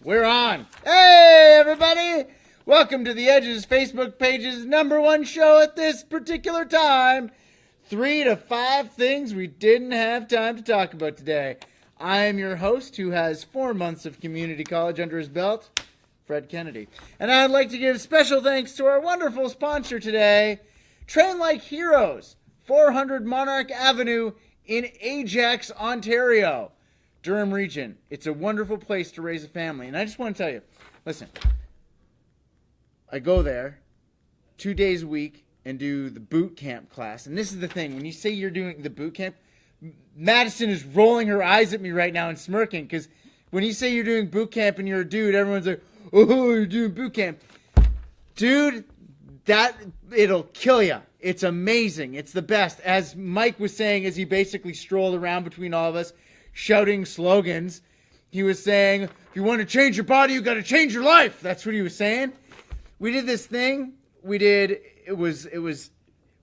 We're on. Hey, everybody. Welcome to The Edge's Facebook page's #1 show at this particular time. 3 to 5 things we didn't have time to talk about today. I am your host who has 4 months of community college under his belt, Fred Kennedy. And I'd like to give special thanks to our wonderful sponsor today, Train Like Heroes, 400 Monarch Avenue in Ajax, Ontario. Durham region. It's a wonderful place to raise a family. And I just want to tell you, listen, I go there 2 days a week and do the boot camp class. And this is the thing. When you say you're doing the boot camp, Madison is rolling her eyes at me right now and smirking. Because when you say you're doing boot camp and you're a dude, everyone's like, oh, you're doing boot camp. Dude, it'll kill you. It's amazing. It's the best. As Mike was saying, as he basically strolled around between all of us, shouting slogans, he was saying, if you want to change your body, you got to change your life. That's what he was saying. We did this thing. It was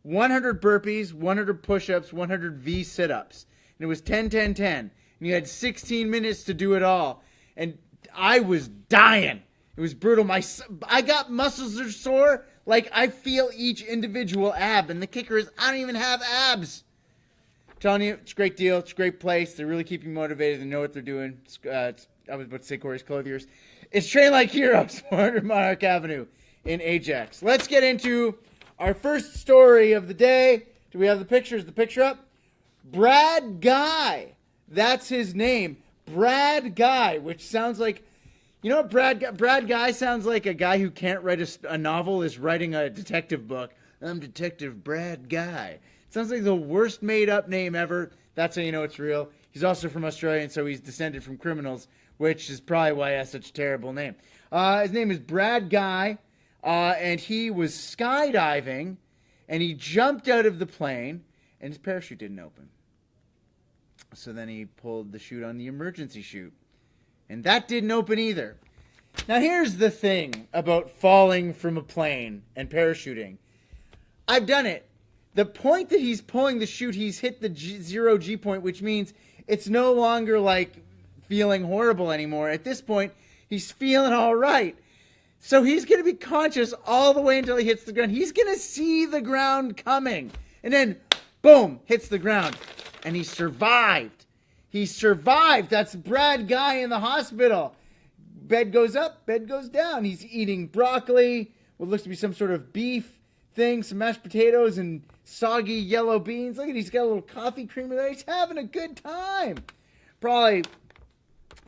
100 burpees, 100 push-ups, 100 V sit-ups. And it was 10, 10, 10. And you had 16 minutes to do it all. And I was dying. It was brutal. I got muscles that are sore. Like, I feel each individual ab. And the kicker is, I don't even have abs. Telling you, it's a great deal. It's a great place. They really keep you motivated. They know what they're doing. I was about to say Corey's Clothiers. It's Train Like Heroes, 400 Monarch Avenue in Ajax. Let's get into our first story of the day. Do we have the picture? Is the picture up? Brad Guy. That's his name. Brad Guy, which sounds like, you know what Brad Guy sounds like? A guy who can't write a novel is writing a detective book. I'm Detective Brad Guy. Sounds like the worst made-up name ever. That's how you know it's real. He's also from Australia, and so he's descended from criminals, which is probably why he has such a terrible name. His name is Brad Guy, and he was skydiving, and he jumped out of the plane, and his parachute didn't open. So then he pulled the chute on the emergency chute, and that didn't open either. Now here's the thing about falling from a plane and parachuting. I've done it. The point that he's pulling the chute, he's hit the zero G point, which means it's no longer like feeling horrible anymore. At this point, he's feeling all right. So he's going to be conscious all the way until he hits the ground. He's going to see the ground coming. And then, boom, hits the ground. And he survived. He survived. That's Brad Guy in the hospital. Bed goes up, bed goes down. He's eating broccoli, what looks to be some sort of beef thing, some mashed potatoes, and soggy yellow beans. Look at, he's got a little coffee creamer there. He's having a good time. Probably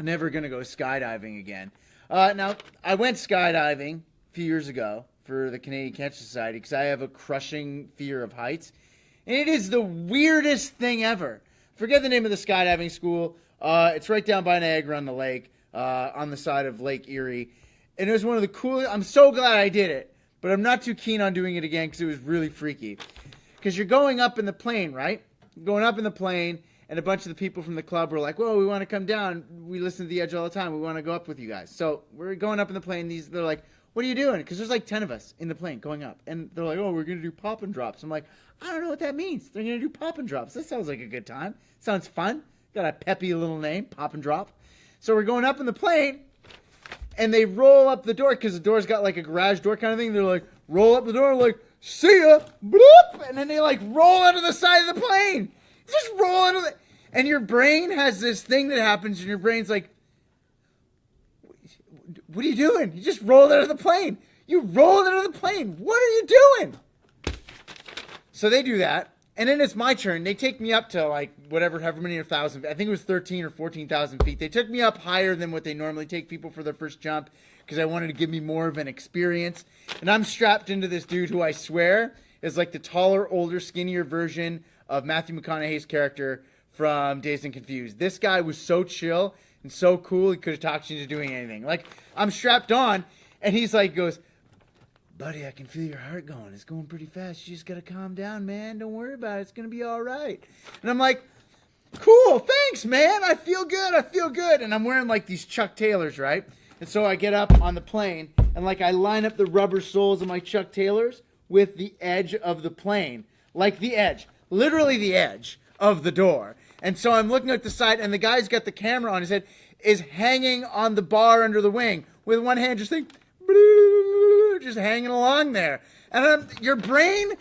never going to go skydiving again. Now, I went skydiving a few years ago for the Canadian Cancer Society because I have a crushing fear of heights. And it is the weirdest thing ever. Forget the name of the skydiving school. It's right down by Niagara on the lake, on the side of Lake Erie. And it was one of the coolest. I'm so glad I did it. But I'm not too keen on doing it again because it was really freaky. Because you're going up in the plane, right? Going up in the plane, and a bunch of the people from the club were like, whoa, we want to come down. We listen to The Edge all the time. We want to go up with you guys. So we're going up in the plane. They're like, what are you doing? Because there's like 10 of us in the plane going up. And they're like, oh, we're going to do pop and drops. I'm like, I don't know what that means. They're going to do pop and drops. That sounds like a good time. Sounds fun. Got a peppy little name, pop and drop. So we're going up in the plane, and they roll up the door because the door's got like a garage door kind of thing. They're like, roll up the door, like, see ya, bloop, and then they like roll out of the side of the plane. Just roll out of the, and your brain has this thing that happens, and your brain's like, what are you doing? You just rolled out of the plane. You rolled out of the plane. What are you doing? So they do that, and then it's my turn. They take me up to like whatever, however many 1,000. I think it was 13 or 14,000 feet. They took me up higher than what they normally take people for their first jump because I wanted to give me more of an experience. And I'm strapped into this dude who I swear is like the taller, older, skinnier version of Matthew McConaughey's character from Dazed and Confused. This guy was so chill and so cool, he could have talked you into doing anything. Like, I'm strapped on, and he's like, goes, buddy, I can feel your heart going. It's going pretty fast. You just got to calm down, man. Don't worry about it. It's going to be all right. And I'm like, cool, thanks, man. I feel good. And I'm wearing like these Chuck Taylors, right? And so I get up on the plane, and like I line up the rubber soles of my Chuck Taylors with the edge of the plane. Like the edge. Literally the edge of the door. And so I'm looking at the side, and the guy's got the camera on his head. is hanging on the bar under the wing with one hand just just hanging along there. And your brain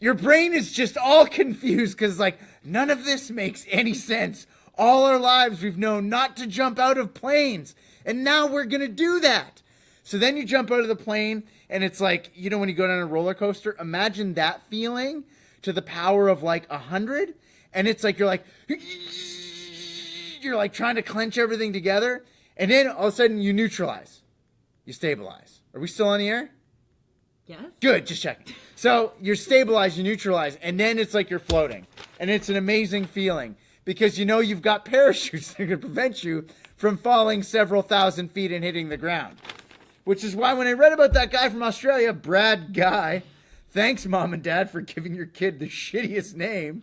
is just all confused because, like, none of this makes any sense. All our lives we've known not to jump out of planes, and now we're going to do that. So then you jump out of the plane, and it's like, you know, when you go down a roller coaster, imagine that feeling to the power of like 100, and it's like you're like trying to clench everything together, and then all of a sudden you neutralize. You stabilize. Are we still on the air? Yes. Good, just checking. So you're stabilized, you neutralize, and then it's like you're floating. And it's an amazing feeling because you know you've got parachutes that are going to prevent you from falling several thousand feet and hitting the ground. Which is why when I read about that guy from Australia, Brad Guy, thanks, Mom and Dad, for giving your kid the shittiest name.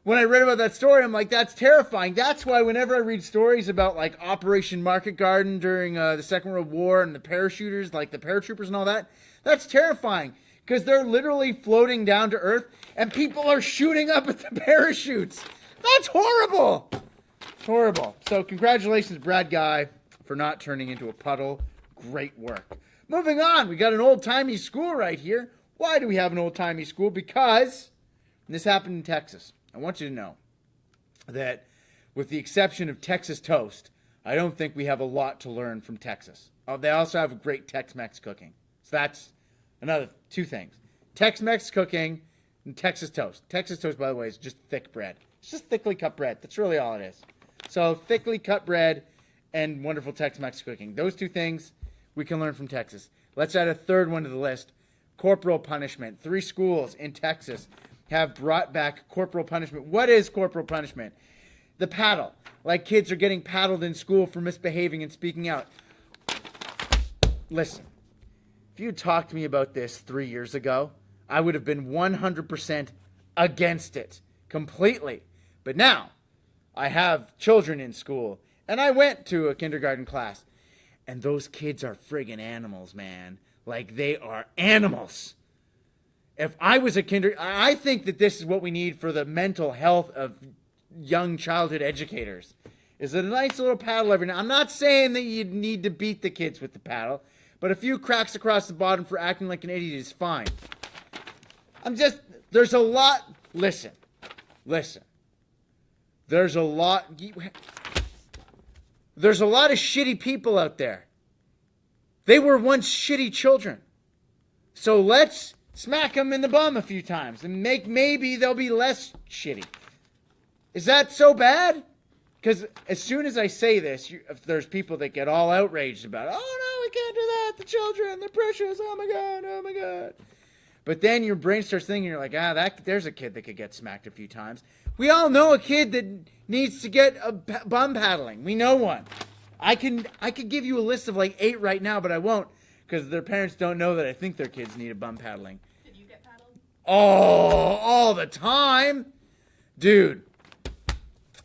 When I read about that story, I'm like, that's terrifying. That's why whenever I read stories about, like, Operation Market Garden during the Second World War and the parachuters, like the paratroopers and all that, that's terrifying because they're literally floating down to Earth and people are shooting up at the parachutes. That's horrible. It's horrible. So congratulations, Brad Guy, for not turning into a puddle. Great work. Moving on, we got an old-timey school right here. Why do we have an old-timey school? Because this happened in Texas. I want you to know that with the exception of Texas toast, I don't think we have a lot to learn from Texas. They also have great Tex-Mex cooking. So that's another two things. Tex-Mex cooking and Texas toast. Texas toast, by the way, is just thick bread. It's just thickly cut bread. That's really all it is. So thickly cut bread and wonderful Tex-Mex cooking. Those two things we can learn from Texas. Let's add a third one to the list. Corporal punishment. 3 schools in Texas have brought back corporal punishment. What is corporal punishment? The paddle. Like kids are getting paddled in school for misbehaving and speaking out. Listen, if you had talked to me about this 3 years ago, I would have been 100% against it. Completely. But now, I have children in school, and I went to a kindergarten class, and those kids are friggin' animals, man. Like, they are animals. If I was a I think that this is what we need for the mental health of young childhood educators. Is a nice little paddle every now. I'm not saying that you need to beat the kids with the paddle, but a few cracks across the bottom for acting like an idiot is fine. There's a lot. Listen. There's a lot of shitty people out there. They were once shitty children. So let's smack them in the bum a few times and maybe they'll be less shitty. Is that so bad? Because as soon as I say this, there's people that get all outraged about it. Oh no, we can't do that. The children, they're precious. Oh my God. But then your brain starts thinking, you're like, there's a kid that could get smacked a few times. We all know a kid that needs to get a bum paddling. We know one. I could give you a list of like 8 right now, but I won't because their parents don't know that I think their kids need a bum paddling. Did you get paddled? Oh, all the time. Dude,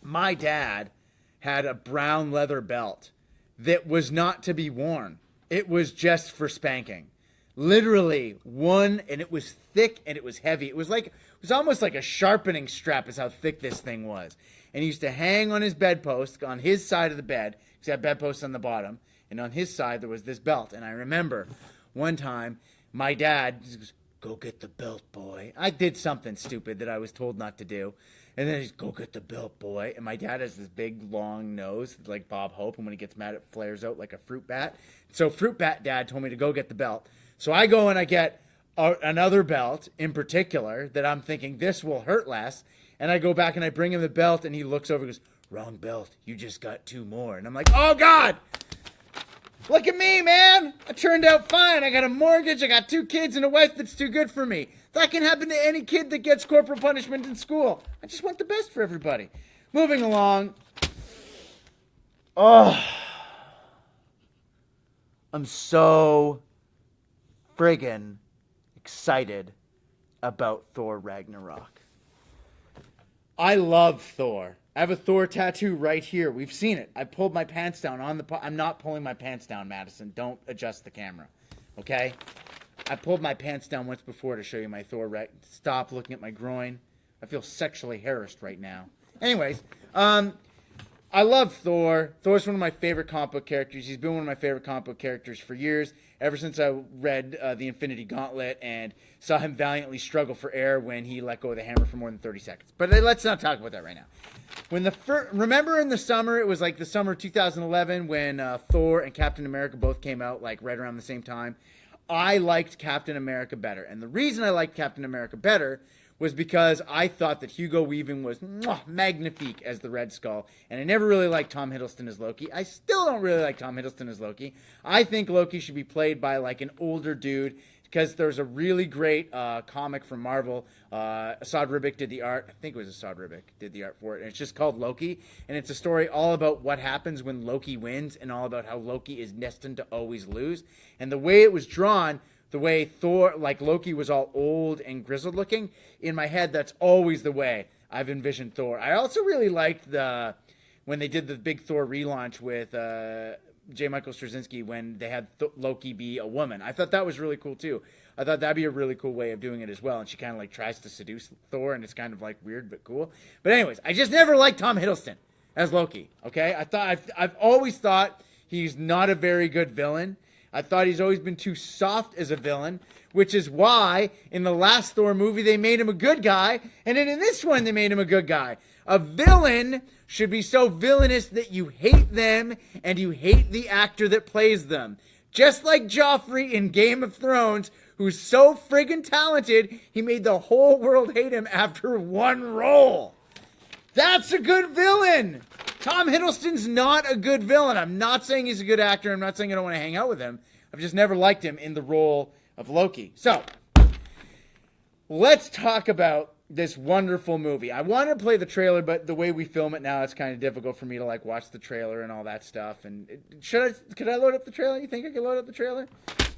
my dad had a brown leather belt that was not to be worn. It was just for spanking. Literally one, and it was thick and it was heavy. It was almost like a sharpening strap is how thick this thing was. And he used to hang on his bedpost on his side of the bed, because he had bedposts on the bottom, and on his side there was this belt. And I remember one time my dad goes, "Go get the belt, boy." I did something stupid that I was told not to do. And then he's, "Go get the belt, boy." And my dad has this big, long nose, like Bob Hope. And when he gets mad, it flares out like a fruit bat. So Fruit Bat Dad told me to go get the belt. So I go and I get another belt in particular that I'm thinking this will hurt less. And I go back and I bring him the belt. And he looks over and goes, "Wrong belt. You just got 2 more." And I'm like, oh, God. Look at me, man. I turned out fine. I got a mortgage. I got 2 kids and a wife that's too good for me. That can happen to any kid that gets corporal punishment in school. I just want the best for everybody. Moving along. Oh. I'm so friggin' excited about Thor Ragnarok. I love Thor. I have a Thor tattoo right here. We've seen it. I pulled my pants down on the... I'm not pulling my pants down, Madison. Don't adjust the camera. Okay? I pulled my pants down once before to show you my Thor... Stop looking at my groin. I feel sexually harassed right now. Anyways, I love Thor. Thor's one of my favorite comic book characters. He's been one of my favorite comic book characters for years, ever since I read the Infinity Gauntlet and saw him valiantly struggle for air when he let go of the hammer for more than 30 seconds. But let's not talk about that right now. Remember in the summer, it was like the summer of 2011 when Thor and Captain America both came out like right around the same time. I liked Captain America better. And the reason I liked Captain America better was because I thought that Hugo Weaving was magnifique as the Red Skull. And I never really liked Tom Hiddleston as Loki. I still don't really like Tom Hiddleston as Loki. I think Loki should be played by like an older dude, because there's a really great comic from Marvel. Asad Ribic did the art. I think it was Asad Ribic did the art for it. And it's just called Loki. And it's a story all about what happens when Loki wins and all about how Loki is destined to always lose. And the way it was drawn, the way Thor, like Loki was all old and grizzled looking, in my head, that's always the way I've envisioned Thor. I also really liked when they did the big Thor relaunch with J. Michael Straczynski, when they had Loki be a woman. I thought that was really cool too. I thought that'd be a really cool way of doing it as well. And she kind of like tries to seduce Thor, and it's kind of like weird but cool. But anyways, I just never liked Tom Hiddleston as Loki. Okay, I've always thought he's not a very good villain. I thought he's always been too soft as a villain, which is why in the last Thor movie they made him a good guy, and then in this one they made him a good guy. A villain should be so villainous that you hate them and you hate the actor that plays them. Just like Joffrey in Game of Thrones, who's so friggin' talented, he made the whole world hate him after one role. That's a good villain. Tom Hiddleston's not a good villain. I'm not saying he's a good actor. I'm not saying I don't want to hang out with him. I've just never liked him in the role of Loki. So, let's talk about this wonderful movie. I wanted to play the trailer, but the way we film it now, it's kind of difficult for me to like watch the trailer and all that stuff. And could I load up the trailer? You think I could load up the trailer?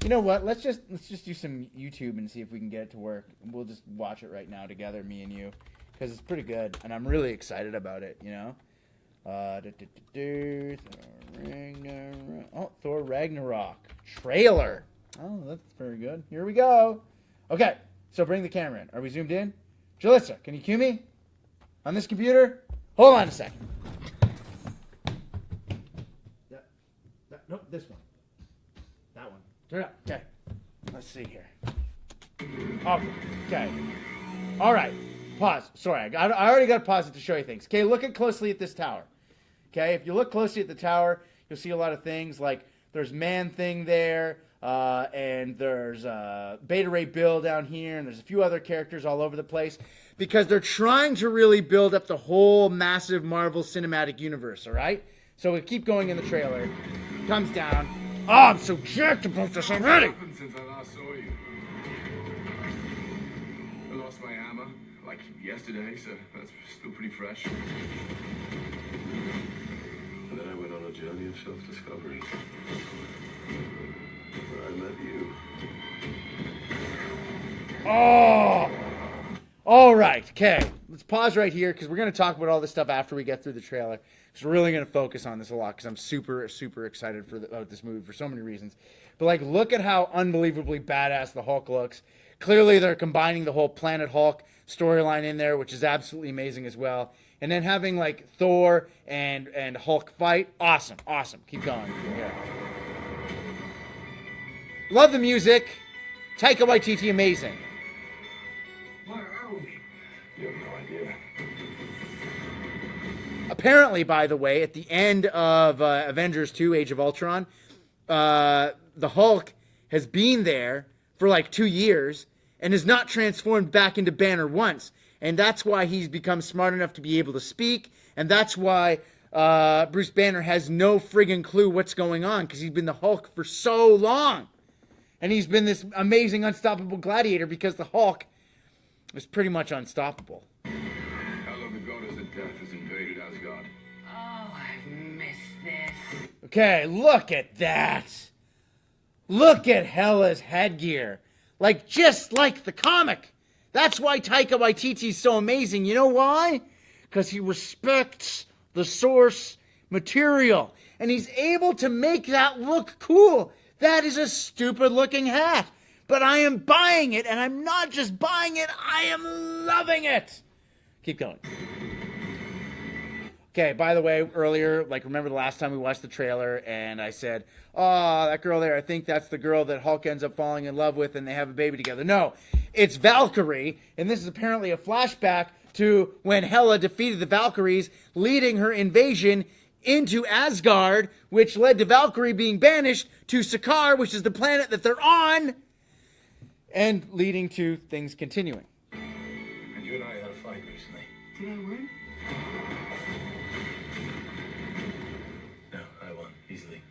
You know what? Let's just do some YouTube and see if we can get it to work. We'll just watch it right now together, me and you, because it's pretty good, and I'm really excited about it. You know. Thor Ragnarok trailer. Oh, that's very good. Here we go. Okay, so bring the camera in. Are we zoomed in? Jalissa, can you cue me on this computer? Hold on a second. Nope, this one. That one. Turn it up. Okay. Let's see here. Okay. All right. Pause. Sorry, I already got to pause it to show you things. Okay, look closely at this tower. Okay, if you look closely at the tower, you'll see a lot of things like there's Man-Thing there, and there's Beta Ray Bill down here, and there's a few other characters all over the place, because they're trying to really build up the whole massive Marvel Cinematic Universe, all right? So we keep going in the trailer. Comes down. Oh, I'm so jacked about this already! What happened since I last saw you? I lost my hammer, like yesterday, so that's still pretty fresh. And then I went on a journey of self-discovery, where I met you. Oh! All right, okay. Let's pause right here, because we're going to talk about all this stuff after we get through the trailer. Because we're really going to focus on this a lot, because I'm super, super excited about this movie for so many reasons. But, like, look at how unbelievably badass the Hulk looks. Clearly, they're combining the whole Planet Hulk storyline in there, which is absolutely amazing as well. And then having, like, Thor and Hulk fight. Awesome. Keep going. Yeah. Love the music. Taika Waititi, amazing. Where are we? You have no idea. Apparently, by the way, at the end of Avengers 2, Age of Ultron, the Hulk has been there for like 2 years and has not transformed back into Banner once. And that's why he's become smart enough to be able to speak. And that's why Bruce Banner has no friggin' clue what's going on, because he's been the Hulk for so long. And he's been this amazing, unstoppable gladiator, because the Hulk is pretty much unstoppable. Hela, the goddess of death, has invaded Asgard. Oh, I've missed this. Okay, look at that. Look at Hela's headgear. Like, just like the comic. That's why Taika Waititi's so amazing. You know why? Because he respects the source material. And he's able to make that look cool. That is a stupid looking hat. But I am buying it, and I'm not just buying it, I am loving it. Keep going. Okay, by the way, earlier, like, remember the last time we watched the trailer and I said, oh, that girl there, I think that's the girl that Hulk ends up falling in love with and they have a baby together. No, it's Valkyrie, and this is apparently a flashback to when Hela defeated the Valkyries, leading her invasion into Asgard, which led to Valkyrie being banished to Sakaar, which is the planet that they're on, and leading to things continuing. And you and I had a fight recently. Did I win? No, I won easily.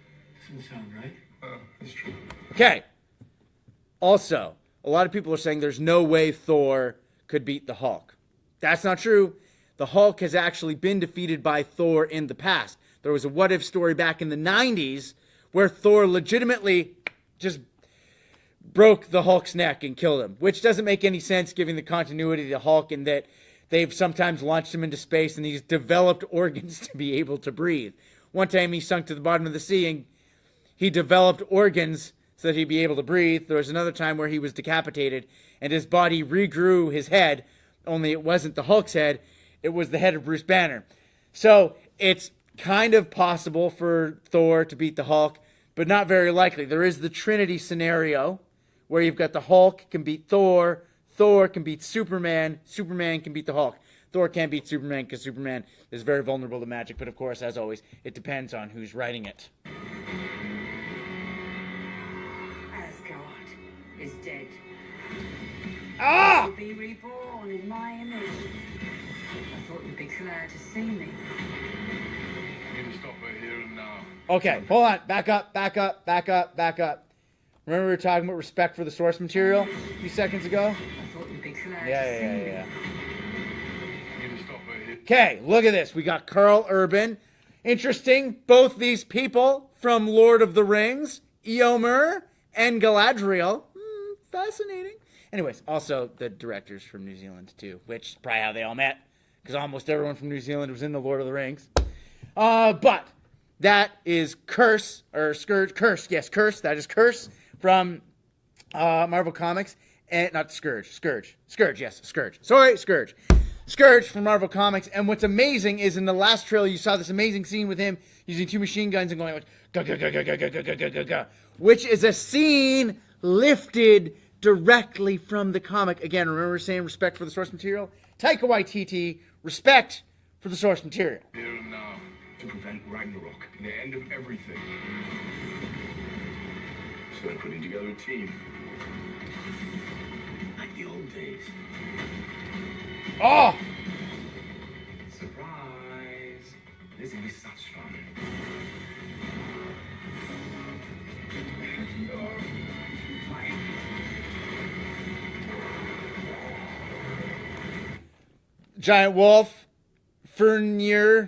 Doesn't sound right. That's true. Okay. Also, a lot of people are saying there's no way Thor could beat the Hulk. That's not true. The Hulk has actually been defeated by Thor in the past. There was a what-if story back in the 90s where Thor legitimately just broke the Hulk's neck and killed him, which doesn't make any sense given the continuity of the Hulk and that they've sometimes launched him into space and he's developed organs to be able to breathe. One time he sunk to the bottom of the sea and he developed organs so that he'd be able to breathe. There was another time where he was decapitated and his body regrew his head, only it wasn't the Hulk's head, it was the head of Bruce Banner. So it's kind of possible for Thor to beat the Hulk, but not very likely. There is the Trinity scenario where you've got the Hulk can beat Thor, Thor can beat Superman, Superman can beat the Hulk. Thor can't beat Superman because Superman is very vulnerable to magic, but of course, as always, it depends on who's writing it. Asgard is dead. Ah! You'll be reborn in my image. I thought you'd be glad to see me. I need to stop her here and now. Okay, hold on. Back up. Remember we were talking about respect for the source material a few seconds ago? I thought you'd be glad to see Yeah. I need to stop her here. Okay, look at this. We got Carl Urban. Interesting. Both these people from Lord of the Rings, Eomer and Galadriel. Fascinating. Anyways, also the directors from New Zealand too, which is probably how they all met, because almost everyone from New Zealand was in the Lord of the Rings. But that is Curse, or Scourge, Curse, yes, Curse, that is Curse from Marvel Comics, and not Scourge, yes, Scourge. Sorry, Scourge. Scourge from Marvel Comics, and what's amazing is in the last trailer you saw this amazing scene with him using two machine guns and going like, ga ga ga ga ga ga ga ga ga ga, which is a scene lifted directly from the comic. Again, remember saying respect for the source material? Taika Waititi, respect for the source material. Here and now. To prevent Ragnarok, the end of everything. So they're putting together a team. Like the old days. Oh! Surprise! This will be such fun. Giant wolf, Fjolnir,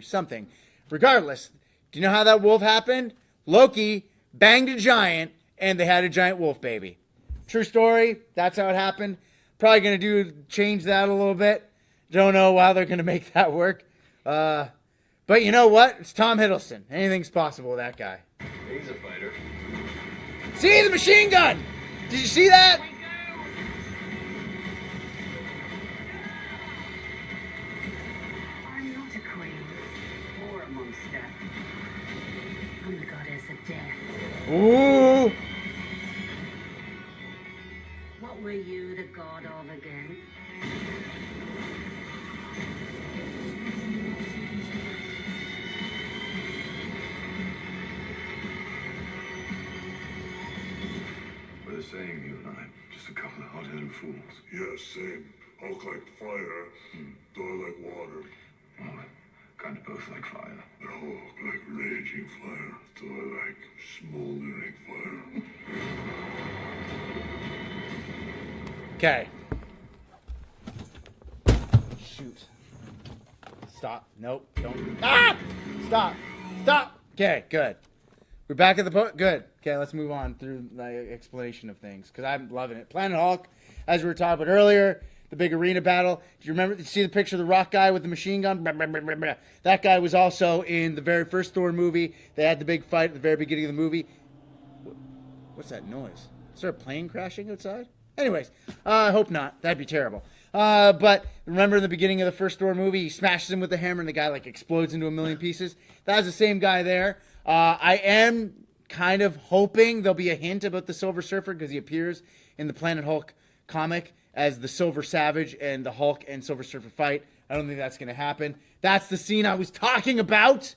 something. Regardless, do you know how that wolf happened? Loki banged a giant, and they had a giant wolf baby. True story. That's how it happened. Probably going to change that a little bit. Don't know how they're going to make that work. But you know what? It's Tom Hiddleston. Anything's possible with that guy. He's a fighter. See the machine gun? Did you see that? I'm not a queen or a monster. I'm the goddess of death. Ooh. What were you the god of again? We're the same, you and I. Just a couple of hot-headed fools. Yeah, same. Hulk like fire, Thor like water. Oh, kind of both like fire. The Hulk like raging fire, Thor like smoldering fire. Okay. Shoot. Stop. Nope. Don't. Ah! Stop. Okay, good. We're back at the book. Good. Okay, let's move on through the explanation of things, because I'm loving it. Planet Hulk, as we were talking about earlier, the big arena battle. Do you remember? Did you see the picture of the rock guy with the machine gun? Blah, blah, blah, blah, blah. That guy was also in the very first Thor movie. They had the big fight at the very beginning of the movie. What's that noise? Is there a plane crashing outside? Anyways, I hope not. That'd be terrible. But remember in the beginning of the first Thor movie, he smashes him with the hammer and the guy like explodes into a million pieces? That was the same guy there. I am kind of hoping there'll be a hint about the Silver Surfer because he appears in the Planet Hulk comic as the Silver Savage and the Hulk and Silver Surfer fight. I don't think that's going to happen. That's the scene I was talking about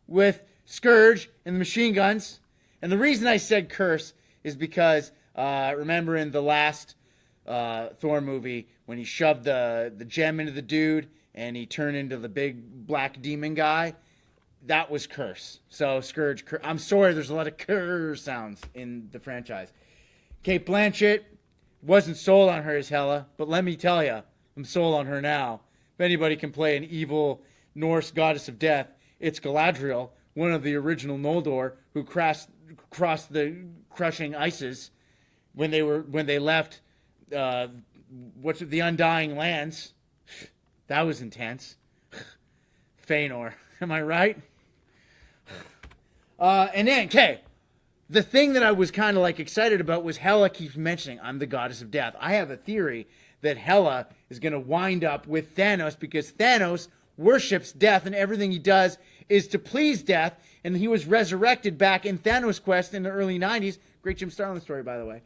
with Scourge and the machine guns. And the reason I said curse is because remember in the last Thor movie when he shoved the gem into the dude and he turned into the big black demon guy? That was curse. So Scourge, I'm sorry, there's a lot of curse sounds in the franchise. Kate Blanchett, wasn't sold on her as Hela, but let me tell you, I'm sold on her now. If anybody can play an evil Norse goddess of death, it's Galadriel, one of the original Noldor, who crossed the crushing ices when they left the Undying Lands. That was intense. Fëanor, am I right? And then, okay, the thing that I was kind of like excited about was Hela keeps mentioning, I'm the goddess of death. I have a theory that Hela is going to wind up with Thanos because Thanos worships death and everything he does is to please death. And he was resurrected back in Thanos Quest in the early 90s. Great Jim Starlin story, by the way.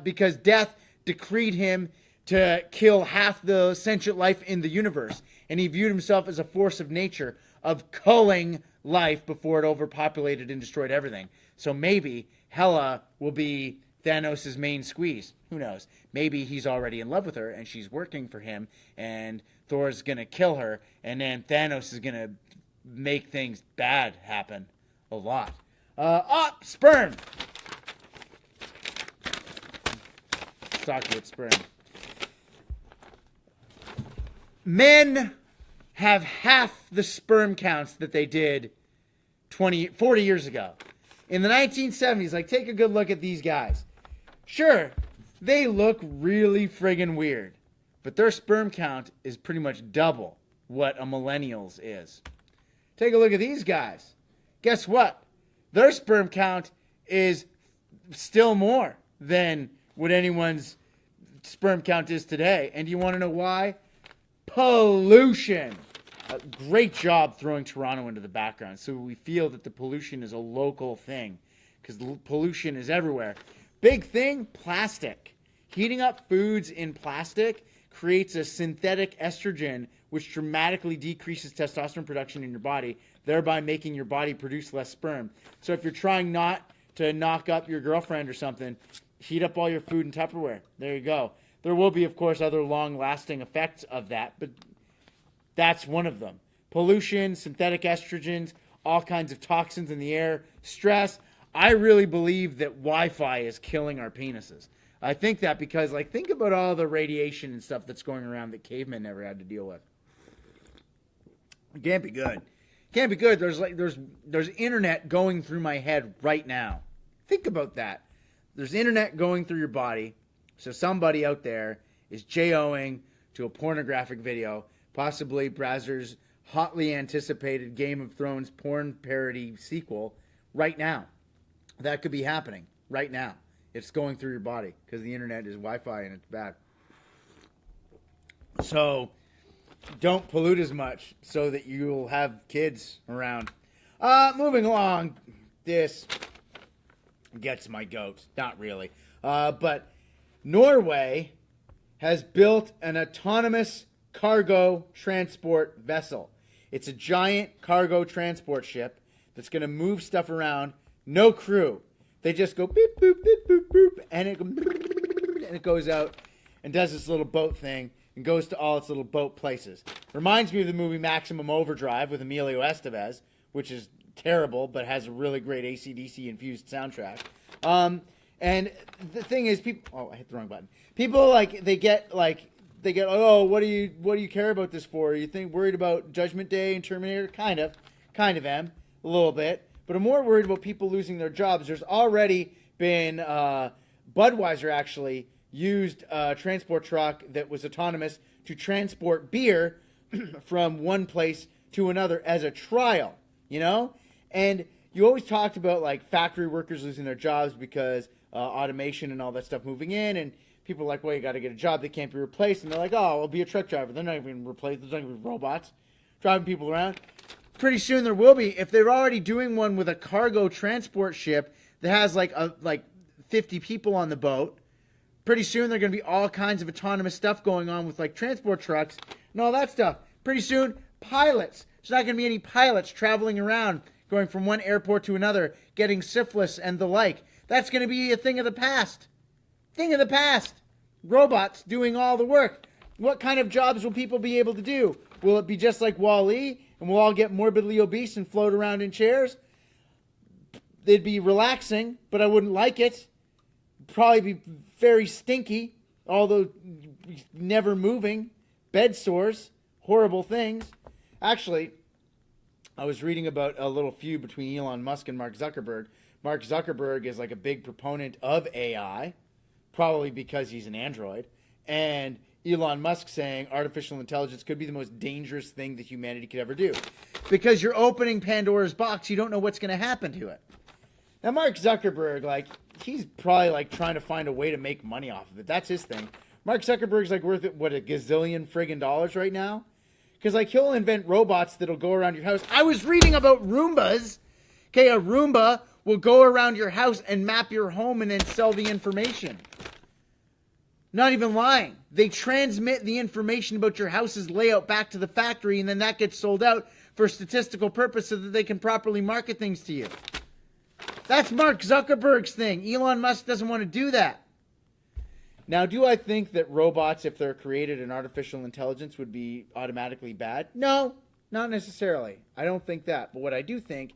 Because death decreed him to kill half the sentient life in the universe. And he viewed himself as a force of nature of culling life before it overpopulated and destroyed everything. So maybe Hela will be Thanos' main squeeze. Who knows? Maybe he's already in love with her and she's working for him and Thor's going to kill her and then Thanos is going to make things bad happen a lot. Sperm! Let's talk about sperm. Men have half the sperm counts that they did 40 years ago. In the 1970s, like, take a good look at these guys. Sure, they look really friggin' weird, but their sperm count is pretty much double what a millennial's is. Take a look at these guys. Guess what? Their sperm count is still more than what anyone's sperm count is today. And do you want to know why? Pollution. Great job throwing Toronto into the background so we feel that the pollution is a local thing because pollution is everywhere. Big thing, plastic. Heating up foods in plastic creates a synthetic estrogen which dramatically decreases testosterone production in your body, thereby making your body produce less sperm. So if you're trying not to knock up your girlfriend or something, heat up all your food in Tupperware. There you go. There will be, of course, other long-lasting effects of that, but that's one of them. Pollution, synthetic estrogens, all kinds of toxins in the air, stress. I really believe that Wi-Fi is killing our penises. I think that because, like, think about all the radiation and stuff that's going around that cavemen never had to deal with. It can't be good. It can't be good. There's internet going through my head right now. Think about that. There's internet going through your body. So somebody out there is JOing to a pornographic video, possibly Brazzers' hotly anticipated Game of Thrones porn parody sequel right now. That could be happening right now. It's going through your body because the internet is Wi-Fi and it's bad. So don't pollute as much so that you'll have kids around. Moving along, this gets my goat. Not really. But Norway has built an autonomous cargo transport vessel. It's a giant cargo transport ship that's going to move stuff around. No crew. They just go beep, boop, beep, boop, boop, and it goes out and does this little boat thing and goes to all its little boat places. Reminds me of the movie Maximum Overdrive with Emilio Estevez, which is terrible but has a really great AC/DC infused soundtrack. And the thing is, people. Oh, I hit the wrong button. People they get. Oh, what do you care about this for? You think worried about Judgment Day and Terminator? Kind of am a little bit. But I'm more worried about people losing their jobs. There's already been Budweiser actually used a transport truck that was autonomous to transport beer from one place to another as a trial, you know? And you always talked about like factory workers losing their jobs because automation and all that stuff moving in, and people are like, well, you got to get a job that can't be replaced. And they're like, oh, I'll be a truck driver. They're not even replaced. There's not going to be robots driving people around. Pretty soon there will be. If they're already doing one with a cargo transport ship that has like 50 people on the boat, pretty soon there's going to be all kinds of autonomous stuff going on with like transport trucks and all that stuff. Pretty soon, pilots. There's not going to be any pilots traveling around, going from one airport to another, getting syphilis and the like. That's going to be a thing of the past. Thing of the past. Robots doing all the work. What kind of jobs will people be able to do? Will it be just like Wall-E and we'll all get morbidly obese and float around in chairs? They'd be relaxing, but I wouldn't like it. Probably be very stinky, although never moving. Bed sores, horrible things. Actually, I was reading about a little feud between Elon Musk and Mark Zuckerberg. Mark Zuckerberg is like a big proponent of AI, probably because he's an android. And Elon Musk saying artificial intelligence could be the most dangerous thing that humanity could ever do. Because you're opening Pandora's box, you don't know what's going to happen to it. Now, Mark Zuckerberg, like, he's probably like trying to find a way to make money off of it. That's his thing. Mark Zuckerberg's like worth, what, a gazillion friggin' dollars right now? Because, like, he'll invent robots that'll go around your house. I was reading about Roombas. Okay, a Roomba will go around your house and map your home and then sell the information. Not even lying. They transmit the information about your house's layout back to the factory, and then that gets sold out for statistical purpose so that they can properly market things to you. That's Mark Zuckerberg's thing. Elon Musk doesn't want to do that. Now, do I think that robots, if they're created in artificial intelligence, would be automatically bad? No, not necessarily. I don't think that. But what I do think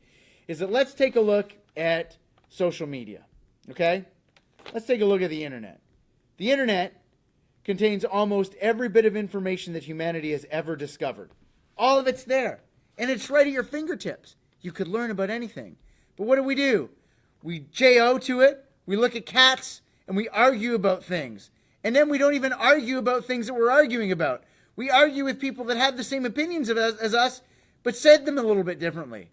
is that let's take a look at social media, okay? Let's take a look at the internet. The internet contains almost every bit of information that humanity has ever discovered. All of it's there. And it's right at your fingertips. You could learn about anything. But what do? We J.O. to it, we look at cats, and we argue about things. And then we don't even argue about things that we're arguing about. We argue with people that have the same opinions as us, but said them a little bit differently.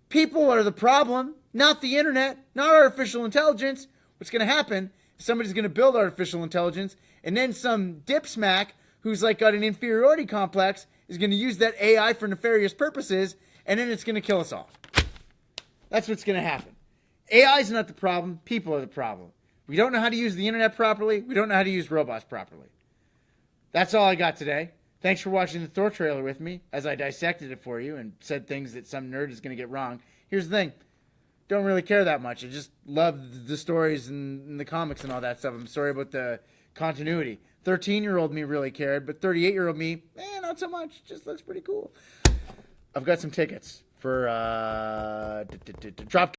People are the problem, not the internet, not artificial intelligence. What's going to happen is somebody's going to build artificial intelligence, and then some dipsmack who's like got an inferiority complex is going to use that AI for nefarious purposes, and then it's going to kill us all. That's what's going to happen. AI is not the problem. People are the problem. We don't know how to use the internet properly. We don't know how to use robots properly. That's all I got today. Thanks for watching the Thor trailer with me as I dissected it for you and said things that some nerd is going to get wrong. Here's the thing. Don't really care that much. I just love the stories and the comics and all that stuff. I'm sorry about the continuity. 13-year-old me really cared, but 38-year-old me, not so much. Just looks pretty cool. I've got some tickets for drop